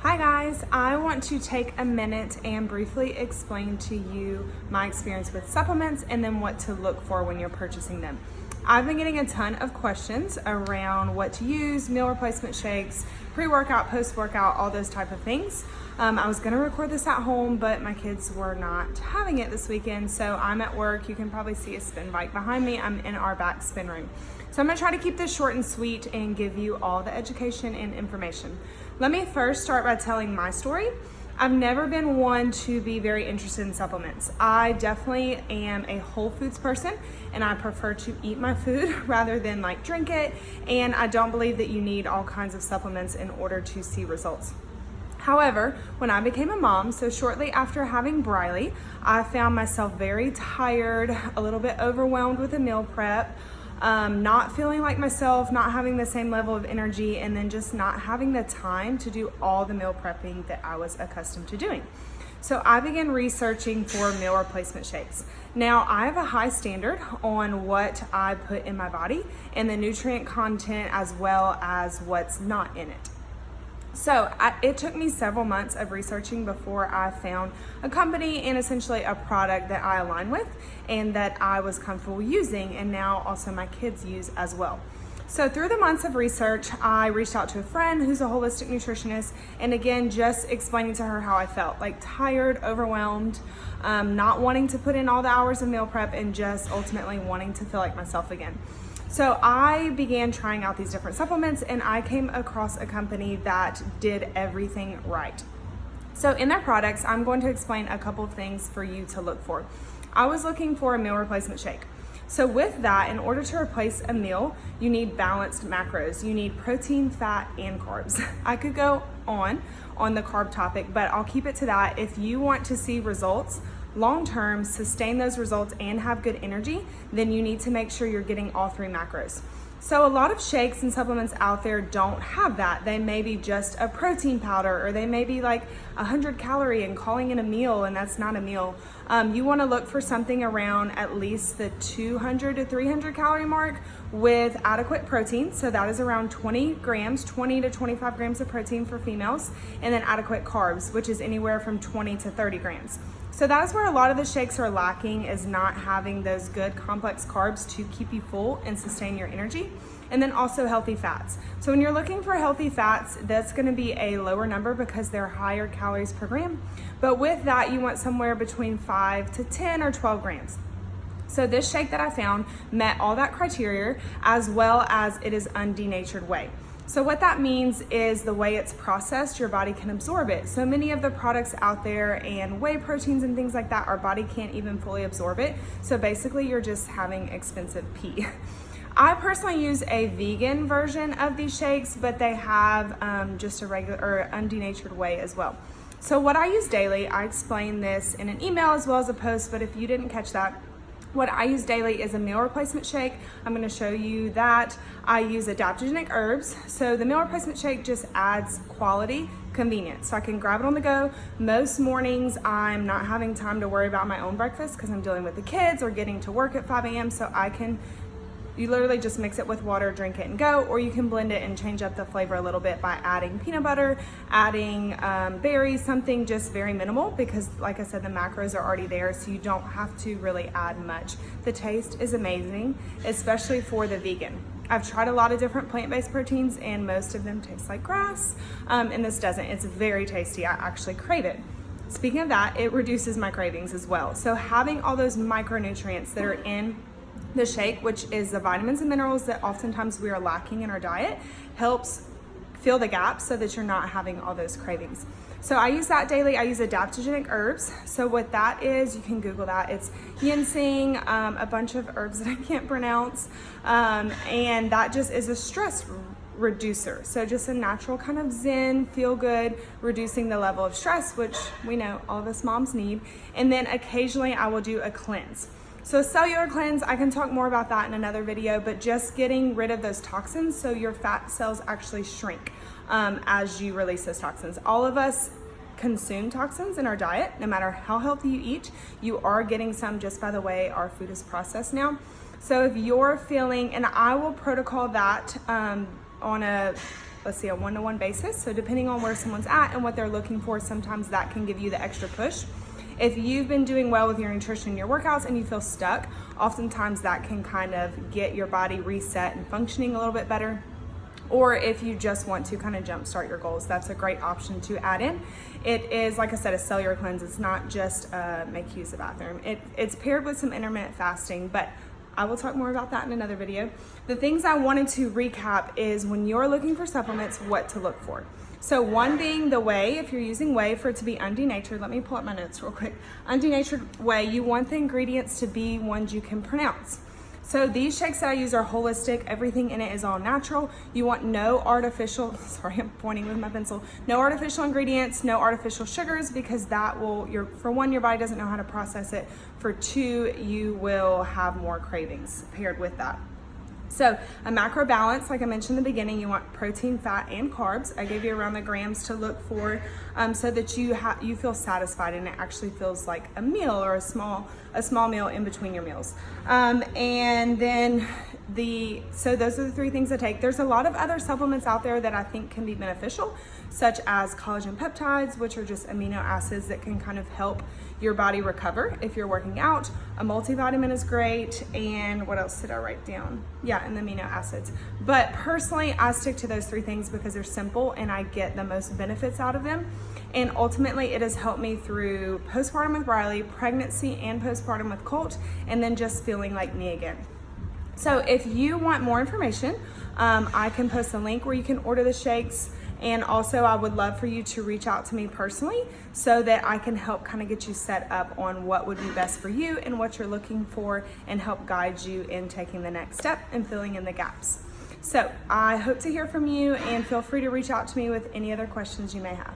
Hi guys, I want to take a minute and briefly explain to you my experience with supplements and then what to look for when you're purchasing them. I've been getting a ton of questions around what to use, meal replacement shakes, pre-workout, post-workout, all those type of things. I was gonna record this at home, but my kids were not having it this weekend, so I'm at work. You can probably see a spin bike behind me. I'm in our back spin room. So I'm gonna try to keep this short and sweet and give you all the education and information. Let me first start by telling my story. I've never been one to be very interested in supplements. I definitely am a whole foods person and I prefer to eat my food rather than like drink it. And I don't believe that you need all kinds of supplements in order to see results. However, when I became a mom, so shortly after having Briley, I found myself very tired, a little bit overwhelmed with the meal prep, not feeling like myself, not having the same level of energy, and then just not having the time to do all the meal prepping that I was accustomed to doing. So I began researching for meal replacement shakes. Now, I have a high standard on what I put in my body and the nutrient content as well as what's not in it. So it took me several months of researching before I found a company and essentially a product that I align with and that I was comfortable using, and now also my kids use as well. So through the months of research, I reached out to a friend who's a holistic nutritionist, and again, just explaining to her how I felt, like tired, overwhelmed, not wanting to put in all the hours of meal prep, and just ultimately wanting to feel like myself again. So I began trying out these different supplements and I came across a company that did everything right. So in their products, I'm going to explain a couple of things for you to look for. I was looking for a meal replacement shake. So with that, in order to replace a meal, you need balanced macros. You need protein, fat, and carbs. I could go on the carb topic, but I'll keep it to that. If you want to see results, long-term, sustain those results and have good energy, then you need to make sure you're getting all three macros. So a lot of shakes and supplements out there don't have that. They may be just a protein powder, or they may be like 100 calorie and calling it a meal, and that's not a meal. You wanna look for something around at least the 200 to 300 calorie mark with adequate protein. So that is around 20 grams, 20 to 25 grams of protein for females, and then adequate carbs, which is anywhere from 20 to 30 grams. So that is where a lot of the shakes are lacking, is not having those good complex carbs to keep you full and sustain your energy. And then also healthy fats. So when you're looking for healthy fats, that's gonna be a lower number because they're higher calories per gram. But with that, you want somewhere between 5 to 10 or 12 grams. So this shake that I found met all that criteria, as well as it is undenatured whey. So what that means is the way it's processed, your body can absorb it. So many of the products out there and whey proteins and things like that, our body can't even fully absorb it. So basically you're just having expensive pee. I personally use a vegan version of these shakes, but they have just a regular or undenatured whey as well. So what I use daily, I explain this in an email as well as a post, but if you didn't catch that, what I use daily is a meal replacement shake. I'm gonna show you that. I use adaptogenic herbs. So the meal replacement shake just adds quality, convenience. So I can grab it on the go. Most mornings, I'm not having time to worry about my own breakfast because I'm dealing with the kids or getting to work at 5 a.m. So you literally just mix it with water, drink it and go, or you can blend it and change up the flavor a little bit by adding peanut butter, adding berries, something just very minimal, because like I said, the macros are already there, so you don't have to really add much. The taste is amazing, especially for the vegan. I've tried a lot of different plant-based proteins and most of them taste like grass, and this doesn't. It's very tasty. I actually crave it. Speaking of that, it reduces my cravings as well. So having all those micronutrients that are in the shake, which is the vitamins and minerals that oftentimes we are lacking in our diet, helps fill the gaps so that you're not having all those cravings. So I use that daily. I use adaptogenic herbs. So what that is, you can Google that. It's ginseng, a bunch of herbs that I can't pronounce, and that just is a stress reducer. So just a natural kind of zen, feel good, reducing the level of stress, which we know all of us moms need. And then occasionally I will do a cleanse. So cellular cleanse, I can talk more about that in another video, but just getting rid of those toxins so your fat cells actually shrink as you release those toxins. All of us consume toxins in our diet, no matter how healthy you eat, you are getting some just by the way our food is processed now. So if you're feeling, and I will protocol that on a let's see, a one-to-one basis. So depending on where someone's at and what they're looking for, sometimes that can give you the extra push. If you've been doing well with your nutrition and your workouts and you feel stuck, oftentimes that can kind of get your body reset and functioning a little bit better. Or if you just want to kind of jumpstart your goals, that's a great option to add in. It is, like I said, a cellular cleanse. It's not just make you use the bathroom. It's paired with some intermittent fasting, but I will talk more about that in another video. The things I wanted to recap is when you're looking for supplements, what to look for. So one being the whey. If you're using whey for it to be undenatured, let me pull up my notes real quick. Undenatured whey, you want the ingredients to be ones you can pronounce. So these shakes that I use are holistic. Everything in it is all natural. You want no artificial, sorry, I'm pointing with my pencil, no artificial ingredients, no artificial sugars, because that will, for one, your body doesn't know how to process it. For two, you will have more cravings paired with that. So a macro balance, like I mentioned in the beginning, you want protein, fat, and carbs. I gave you around the grams to look for, so that you feel satisfied and it actually feels like a meal or a small meal in between your meals. And then so those are the three things I take. There's a lot of other supplements out there that I think can be beneficial, such as collagen peptides, which are just amino acids that can kind of help your body recover if you're working out. A multivitamin is great. And what else did I write down? Yeah, and the amino acids. But personally, I stick to those three things because they're simple and I get the most benefits out of them. And ultimately, it has helped me through postpartum with Riley, pregnancy and postpartum with Colt, and then just feeling like me again. So if you want more information, I can post a link where you can order the shakes. And also I would love for you to reach out to me personally so that I can help kind of get you set up on what would be best for you and what you're looking for and help guide you in taking the next step and filling in the gaps. So I hope to hear from you and feel free to reach out to me with any other questions you may have.